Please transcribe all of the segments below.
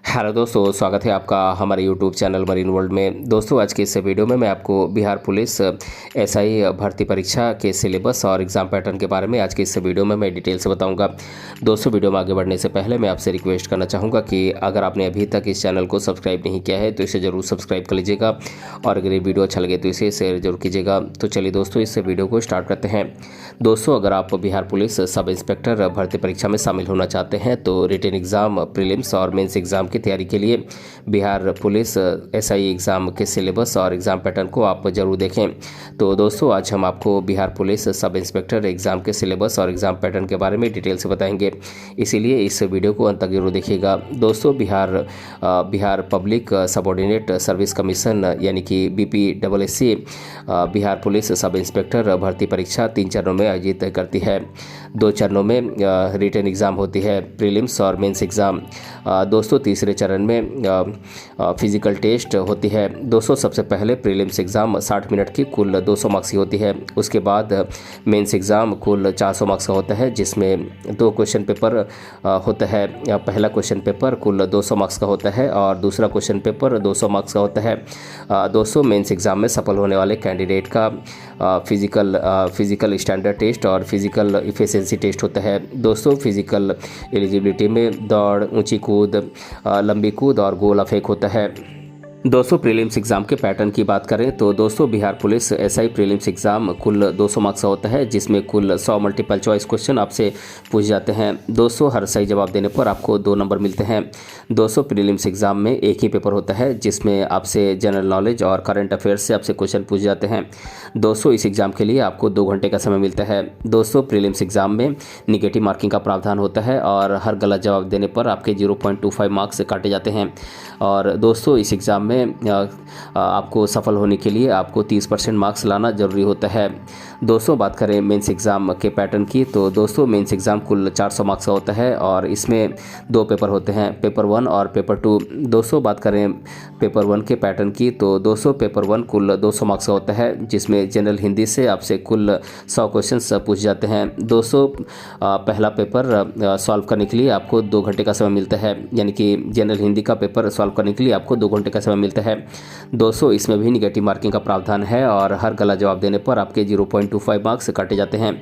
Hello दोस्तों, स्वागत है आपका हमारे यूट्यूब चैनल मरीन वर्ल्ड में। दोस्तों, आज के इस वीडियो में मैं आपको बिहार पुलिस एसआई भर्ती परीक्षा के सिलेबस और एग्ज़ाम पैटर्न के बारे में आज के इस वीडियो में मैं डिटेल से बताऊंगा। दोस्तों, वीडियो में आगे बढ़ने से पहले मैं आपसे रिक्वेस्ट करना चाहूँगा कि अगर आपने अभी तक इस चैनल को सब्सक्राइब नहीं किया है तो इसे ज़रूर सब्सक्राइब कर लीजिएगा और अगर ये वीडियो अच्छा लगे तो इसे शेयर जरूर कीजिएगा। तो चलिए दोस्तों, इस वीडियो को स्टार्ट करते हैं। दोस्तों, अगर आप बिहार पुलिस सब इंस्पेक्टर भर्ती परीक्षा में शामिल होना चाहते हैं तो रिटन एग्ज़ाम, प्रीलिम्स और मेंस एग्ज़ाम की तैयारी के लिए बिहार पुलिस एसआई एग्ज़ाम के सिलेबस और एग्ज़ाम पैटर्न को आप जरूर देखें। तो दोस्तों, आज हम आपको Bihar police sub inspector exam के सिलेबस और एग्ज़ाम पैटर्न के बारे में डिटेल से बताएंगे, इसीलिए इस वीडियो को अंत तक जरूर देखिएगा। दोस्तों, Bihar public subordinate service commission यानी कि BPSSC Bihar police sub inspector भर्ती परीक्षा 3 चरणों में आयोजित करती है। 2 चरणों में रिटन एग्ज़ाम होती है, प्रीलिम्स और मेंस एग्ज़ाम। दोस्तों, तीसरे चरण में फिजिकल टेस्ट होती है। दोस्तों, सबसे पहले प्रीलिम्स एग्ज़ाम 60 मिनट की कुल 200 मार्क्स की होती है। उसके बाद मेंस एग्ज़ाम कुल 400 मार्क्स का होता है, जिसमें 2 क्वेश्चन पेपर होता है। पहला क्वेश्चन पेपर कुल 200 मार्क्स का होता है और दूसरा क्वेश्चन पेपर 200 मार्क्स का होता है। दोस्तों, मेंस एग्ज़ाम में सफल होने वाले कैंडिडेट का फिजिकल स्टैंडर्ड टेस्ट और फिजिकल इफिशिएंसी टेस्ट होता है। दोस्तों, फिजिकल एलिजिबिलिटी में दौड़, ऊंची कूद, लंबी कूद और गोला फेंक होता है। दोस्तों, प्रीलिम्स एग्ज़ाम के पैटर्न की बात करें तो दोस्तों, Bihar police SI prelims exam कुल 200 मार्क्स का होता है, जिसमें कुल 100 मल्टीपल चॉइस क्वेश्चन आपसे पूछ जाते हैं। दोस्तों, हर सही जवाब देने पर आपको 2 नंबर मिलते हैं। दोस्तों, प्रीलिम्स एग्ज़ाम में एक ही पेपर होता है, जिसमें आपसे जनरल नॉलेज और करंट अफेयर्स से आपसे क्वेश्चन पूछ जाते हैं। दोस्तों, इस एग्ज़ाम के लिए आपको 2 घंटे का समय मिलता है। दोस्तों, प्रीलिम्स एग्ज़ाम में निगेटिव मार्किंग का प्रावधान होता है और हर गलत जवाब देने पर आपके 0.25 मार्क्स काटे जाते हैं। और दोस्तों, इस एग्ज़ाम में आपको सफल होने के लिए आपको 30% मार्क्स लाना ज़रूरी होता है। दोस्तों, बात करें मेंस एग्ज़ाम के पैटर्न की तो दोस्तों, मेंस एग्ज़ाम कुल 400 मार्क्स का होता है और इसमें 2 पेपर होते हैं, पेपर 1 और पेपर 2। दोस्तों, बात करें पेपर 1 के पैटर्न की तो दोस्तों, पेपर 1 कुल 200 मार्क्स का होता है, जिसमें जनरल हिंदी से आपसे कुल 100 क्वेश्चंस पूछ जाते हैं। दोस्तों, पहला पेपर सॉल्व करने के लिए आपको 2 घंटे का समय मिलता है, यानी कि जनरल हिंदी का पेपर सॉल्व करने के लिए आपको 2 घंटे का समय मिलता है। दोस्तों, इसमें भी निगेटिव मार्किंग का प्रावधान है और हर गलत जवाब देने पर आपके 0.25 मार्क्स काटे जाते हैं।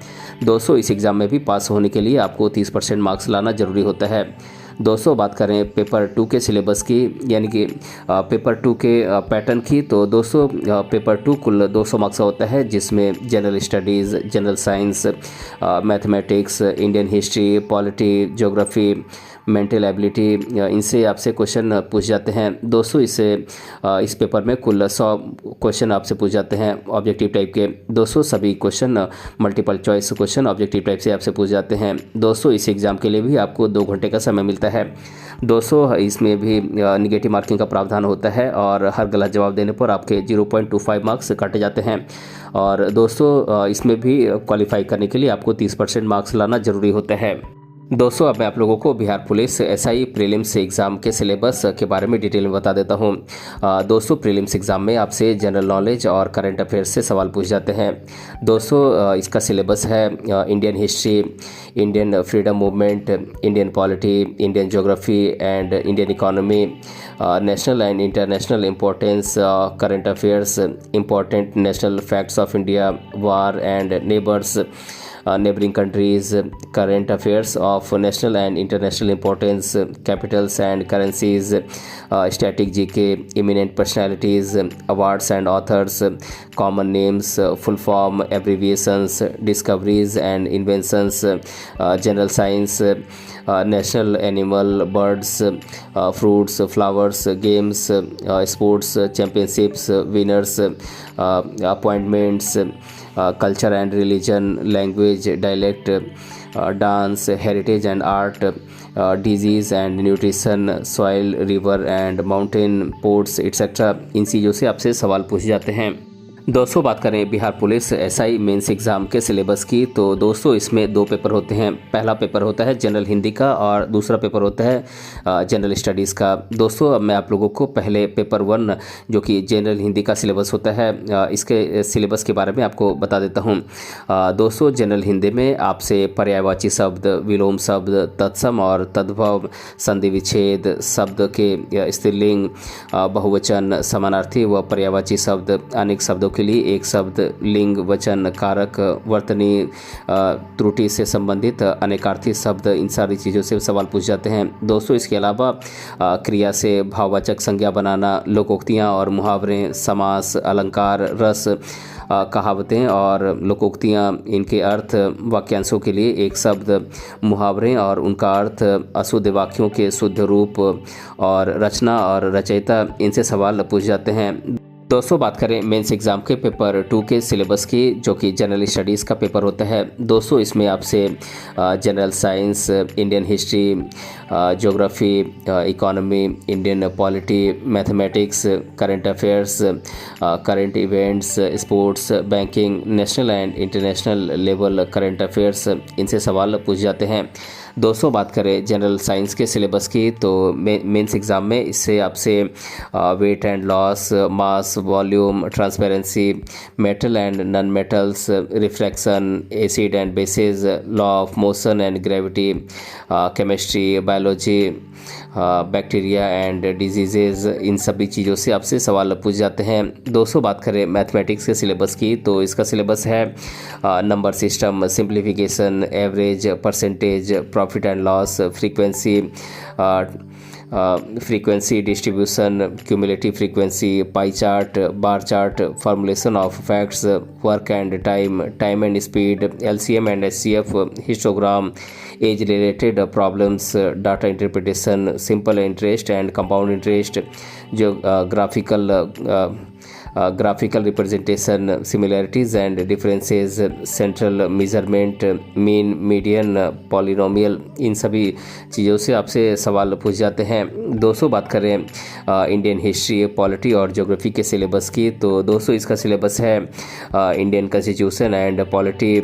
दोस्तों, इस एग्ज़ाम में भी पास होने के लिए आपको 30% मार्क्स लाना ज़रूरी होता है। दोस्तों, बात करें पेपर 2 के सिलेबस की, यानी कि पेपर 2 के पैटर्न की तो दोस्तों, पेपर 2 कुल 200 मार्क्स का होता है, जिसमें general studies, general science, mathematics, Indian history, polity, geography, mental ability, इनसे आपसे क्वेश्चन पूछ जाते हैं। दोस्तों, इस पेपर में कुल 100 क्वेश्चन आपसे पूछ जाते हैं ऑब्जेक्टिव टाइप के। दोस्तों, सभी question multiple choice question objective type से आपसे पूछ जाते हैं। दोस्तों, इस एग्ज़ाम के लिए भी आपको 2 घंटे का समय मिलता है। दोस्तों, इसमें भी निगेटिव मार्किंग का प्रावधान होता है और हर गलत जवाब देने पर आपके 0.25 मार्क्स काटे जाते हैं। और दोस्तों, इसमें भी क्वालिफाई करने के लिए आपको 30% मार्क्स लाना ज़रूरी होता है। दोस्तों, अब मैं आप लोगों को Bihar police SI prelims exam के सिलेबस के बारे में डिटेल में बता देता हूं। दोस्तों, प्रीलिम्स एग्ज़ाम में आपसे जनरल नॉलेज और करंट अफेयर्स से सवाल पूछ जाते हैं। दोस्तों, इसका सिलेबस है Indian history, Indian freedom movement, Indian polity, Indian geography and Indian economy, national and international importance, current affairs, important national facts of India, war and neighbours, neighboring countries, current affairs of national and international importance, capitals and currencies, static GK, eminent personalities, awards and authors, common names, full form, abbreviations, discoveries and inventions, general science, national animal, birds, fruits, flowers, games, sports, championships, winners, appointments, culture and religion, language, dialect, dance, heritage and art, disease and nutrition, soil, river and mountain, ports, etc. इन चीज़ों से आपसे सवाल पूछे जाते हैं। दोस्तों बात करें Bihar police SI mains exam के सिलेबस की, तो दोस्तों इसमें दो पेपर होते हैं। पहला पेपर होता है जनरल हिंदी का और दूसरा पेपर होता है जनरल स्टडीज़ का। दोस्तों अब मैं आप लोगों को पहले पेपर 1 जो कि जनरल हिंदी का सिलेबस होता है इसके सिलेबस के बारे में आपको बता देता हूँ। दोस्तों जनरल हिंदी में आपसे पर्यायवाची शब्द, विलोम शब्द, तत्सम और तद्भव, संधि विच्छेद, शब्द के स्त्रीलिंग, बहुवचन, समानार्थी व पर्यायवाची शब्द, अनेक शब्दों के लिए एक शब्द, लिंग, वचन, कारक, वर्तनी त्रुटि से संबंधित अनेकार्थी शब्द, इन सारी चीज़ों से सवाल पूछ जाते हैं। दोस्तों इसके अलावा क्रिया से भाववाचक संज्ञा बनाना, लोकोक्तियाँ और मुहावरे, समास, अलंकार, रस, कहावतें और लोकोक्तियाँ, इनके अर्थ, वाक्यांशों के लिए एक शब्द, मुहावरे और उनका अर्थ, अशुद्ध वाक्यों के शुद्ध रूप और रचना और रचयिता, इनसे सवाल पूछ जाते हैं। दोस्तों बात करें मेंस एग्ज़ाम के पेपर 2 के सिलेबस की, जो कि जनरल स्टडीज़ का पेपर होता है। दोस्तों इसमें आपसे general science, Indian history, geography, economy, Indian polity, mathematics, current affairs, current events, sports, banking, national and international level current affairs, इनसे सवाल पूछ जाते हैं। दोस्तों बात करें जनरल साइंस के सिलेबस की, तो मेंस एग्ज़ाम में इससे आपसे weight and loss, mass, volume, transparency, metal and non metals, refraction, acid and basis, law of motion and gravity, chemistry, biology, bacteria and diseases, इन सभी चीज़ों से आपसे सवाल पूछ जाते हैं। दोस्तों बात करें मैथमेटिक्स के सिलेबस की, तो इसका सिलेबस है number system, simplification, average, percentage, profit and loss, frequency distribution, cumulative frequency, pie chart, bar chart, formulation of facts, work and time, time and speed, LCM and HCF, histogram, age related problems, data interpretation, simple interest and compound interest, जो graphical representation, similarities and differences, central measurement, mean, median, polynomial, इन सभी चीज़ों से आपसे सवाल पूछ जाते हैं। दोस्तों बात करें इंडियन हिस्ट्री, पॉलिटी और ज्योग्राफी के सिलेबस की, तो दोस्तों इसका सिलेबस है Indian constitution and polity,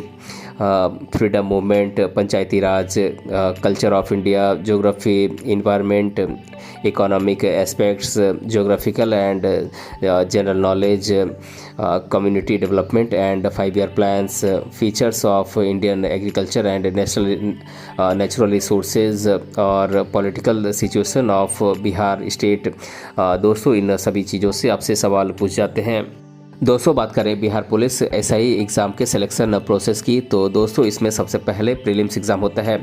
freedom movement, Panchayati Raj, culture of India, geography, environment, economic aspects, geographical and general knowledge, community development and 5 year plans, features of Indian agriculture and natural resources और political situation of Bihar state. दोस्तों इन सभी चीज़ों से आपसे सवाल पूछ जाते हैं। दोस्तों बात करें बिहार पुलिस एसआई एग्ज़ाम के सिलेक्शन प्रोसेस की, तो दोस्तों इसमें सबसे पहले प्रीलिम्स एग्ज़ाम होता है।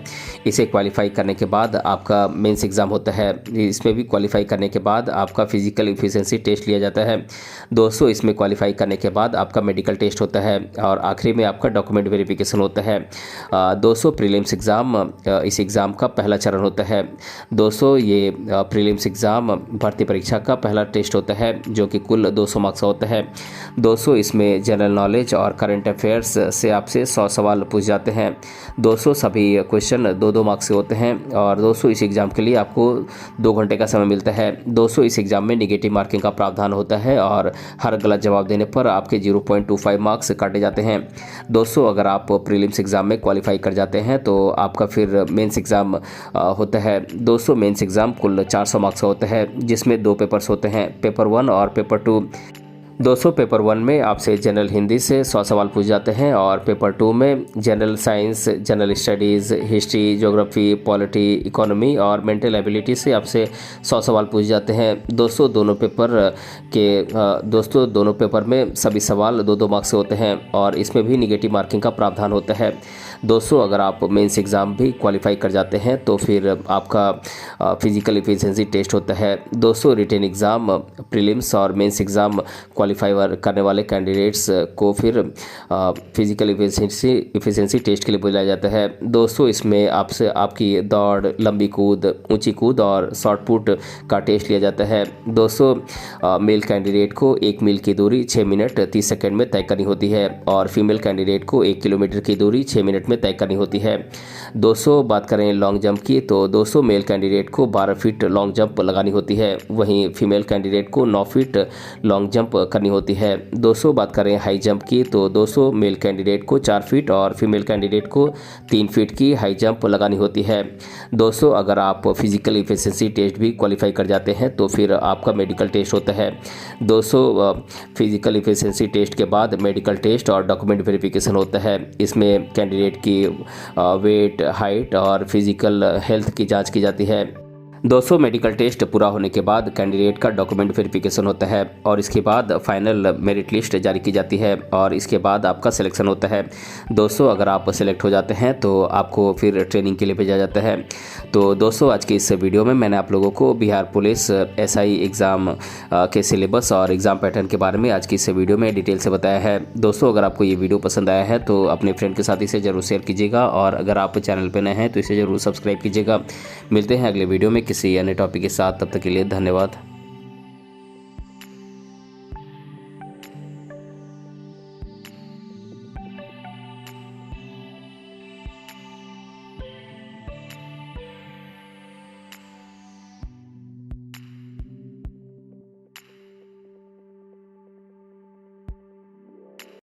इसे क्वालिफाई करने के बाद आपका मेंस एग्ज़ाम होता है। इसमें भी क्वालिफाई करने के बाद आपका फिजिकल एफिशिएंसी टेस्ट लिया जाता है। दोस्तों इसमें क्वालिफाई करने के बाद आपका मेडिकल टेस्ट होता है और आखिरी में आपका डॉक्यूमेंट वेरिफिकेशन होता है। दोस्तों प्रीलिम्स एग्ज़ाम इस एग्ज़ाम का पहला चरण होता है। दोस्तों ये प्रीलिम्स एग्ज़ाम भर्ती परीक्षा का पहला टेस्ट होता है, जो कि कुल 200 मार्क्स होता है। दोस्तों इसमें जनरल नॉलेज और करंट अफेयर्स से आपसे 100 सवाल पूछ जाते हैं। दोस्तों सभी क्वेश्चन 2-2 मार्क्स से होते हैं और दोस्तों इस एग्ज़ाम के लिए आपको 2 घंटे का समय मिलता है। दोस्तों इस एग्ज़ाम में नेगेटिव मार्किंग का प्रावधान होता है और हर गलत जवाब देने पर आपके 0.25 मार्क्स काटे जाते हैं। दोस्तों अगर आप प्रीलिम्स एग्ज़ाम में क्वालिफाई कर जाते हैं तो आपका फिर मेंस एग्ज़ाम होता है। दोस्तों मेंस एग्ज़ाम कुल 400 मार्क्स का होता है, जिसमें 2 पेपर्स होते हैं, पेपर 1 और पेपर 2। दोस्तों पेपर 1 में आपसे जनरल हिंदी से 100 सवाल पूछ जाते हैं और पेपर 2 में general science, general studies, history, geography, polity, economy और मेंटल एबिलिटी से आपसे 100 सवाल पूछ जाते हैं। दोस्तों दोनों पेपर में सभी सवाल 2-2 मार्क्स से होते हैं और इसमें भी निगेटिव मार्किंग का प्रावधान होता है। दोस्तों अगर आप मेंस एग्ज़ाम भी क्वालिफाई कर जाते हैं तो फिर आपका फिजिकल एफिशिएंसी टेस्ट होता है। दोस्तों रिटन एग्ज़ाम, प्रीलिम्स और मेंस एग्ज़ाम क्वालिफाई करने वाले कैंडिडेट्स को फिर फिजिकल एफिशिएंसी टेस्ट के लिए बुलाया जाता है। दोस्तों इसमें आपसे आपकी दौड़, लंबी कूद, ऊंची कूद और शॉर्ट पुट का टेस्ट लिया जाता है। दोस्तों मेल कैंडिडेट को 1 मील की दूरी 6 मिनट 30 सेकंड में तय करनी होती है और फीमेल कैंडिडेट को 1 किलोमीटर की दूरी 6 मिनट में तय करनी होती है। दोस्तों बात करें लॉन्ग जंप की, तो दोस्तों मेल कैंडिडेट को 12 फीट लॉन्ग जंप लगानी होती है, वहीं फीमेल कैंडिडेट को 9 फीट लॉन्ग जंप करनी होती है। दोस्तों बात करें हाई जंप की, तो दोस्तों मेल कैंडिडेट को 4 फीट और फीमेल कैंडिडेट को 3 फीट की हाई जंप लगानी होती है। दोस्तों अगर आप फिजिकल इफिशिएंसी टेस्ट भी क्वालिफाई कर जाते हैं तो फिर आपका मेडिकल टेस्ट होता है। दोस्तों फिजिकल इफिशिएंसी टेस्ट के बाद मेडिकल टेस्ट और डॉक्यूमेंट वेरिफिकेशन होता है। इसमें कैंडिडेट की वेट, हाइट और फिजिकल हेल्थ की जांच की जाती है। दोस्तों मेडिकल टेस्ट पूरा होने के बाद कैंडिडेट का डॉक्यूमेंट वेरिफिकेशन होता है और इसके बाद फाइनल मेरिट लिस्ट जारी की जाती है और इसके बाद आपका सिलेक्शन होता है। दोस्तों अगर आप सिलेक्ट हो जाते हैं तो आपको फिर ट्रेनिंग के लिए भेजा जाता है। तो दोस्तों आज की इस वीडियो में मैंने आप लोगों को बिहार पुलिस एसआई एग्ज़ाम के सिलेबस और एग्ज़ाम पैटर्न के बारे में आज की इस वीडियो में डिटेल से बताया है। दोस्तों अगर आपको ये वीडियो पसंद आया है तो अपने फ्रेंड के साथ इसे ज़रूर शेयर कीजिएगा और अगर आप चैनल पर नए हैं तो इसे ज़रूर सब्सक्राइब कीजिएगा। मिलते हैं अगले वीडियो में किसी अन्य टॉपिक के साथ, तब तक के लिए धन्यवाद।